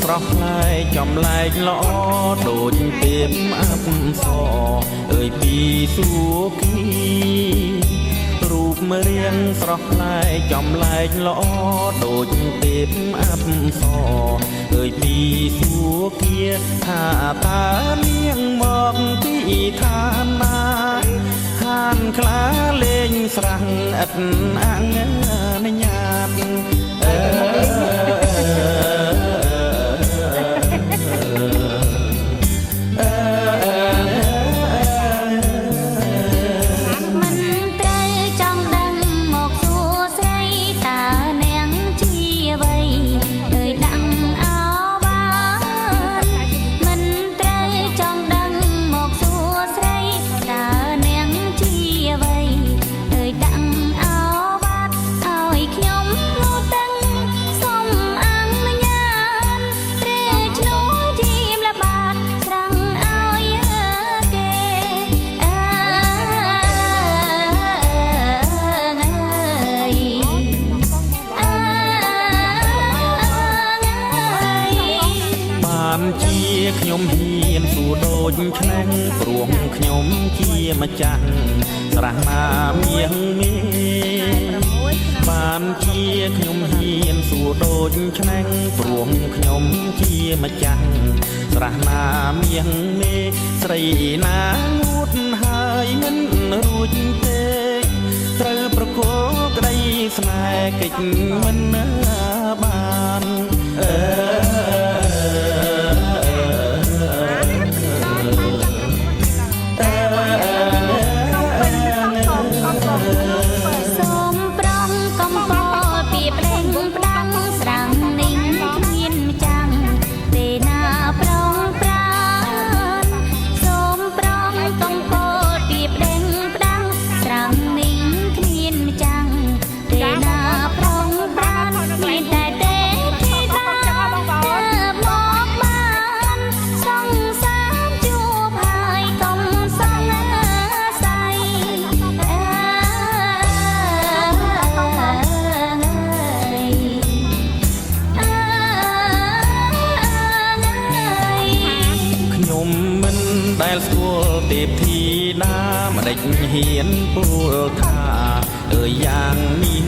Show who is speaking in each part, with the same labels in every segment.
Speaker 1: ស្រស់ផ្លែចំលែកល្អដូចទៀបអាប់សអើយពីសួគីរូបរាងស្រស់ផ្លែចំលែកល្អដូចទៀបអាប់សអើយពីសួគីថាតានាងមកពីឋានណាខានខ្លាលេងស្រះឥតអាងញាតជាខ្ញុំហ៊ានសួរដូចឆ្នែងព្រោះខ្ញុំជាម្ចាស់ស្រះណាមៀងមេបានជាខ្ញុំហ៊ានសួរដូចឆ្នែងព្រោះខ្ញុំជាម្ចាស់ស្រះណាមៀងមេស្រីណាងូតហើយមិនរួចទេត្រូវប្រគល់ក្តីស្នេហ៍កិច្ចមិនបានដែលស្គាល់ទេពធីតាម្ដេចហ៊ានពោលថាអើយយ៉ាងនេះ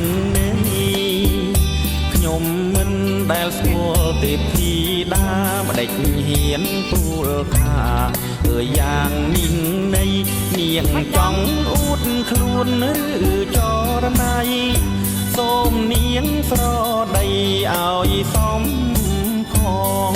Speaker 1: ខ្ញុំមិនដែលស្គាល់ទេពធីតាម្ដេចហ៊ានពោលថាអើយយ៉ាងនេះនាងចង់អួតខ្លួនឬចរណៃសូមនាងស្រដីឲ្យសមផង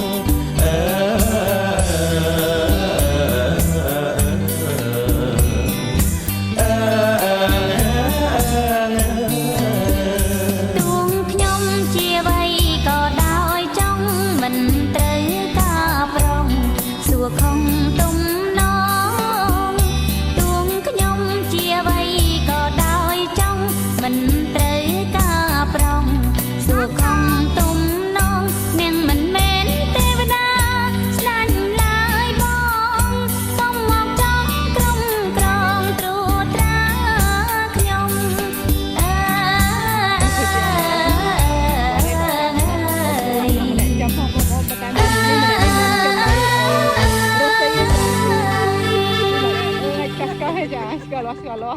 Speaker 1: Skala.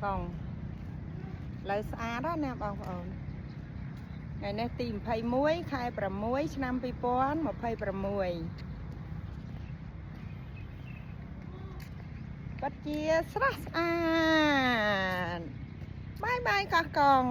Speaker 2: បងលើស្អាតណាបងប្អូនថ្ងៃនេះទី21ខែ6ឆ្នាំ2026ពិតជាស្រស់ស្អាតបាយកោះកង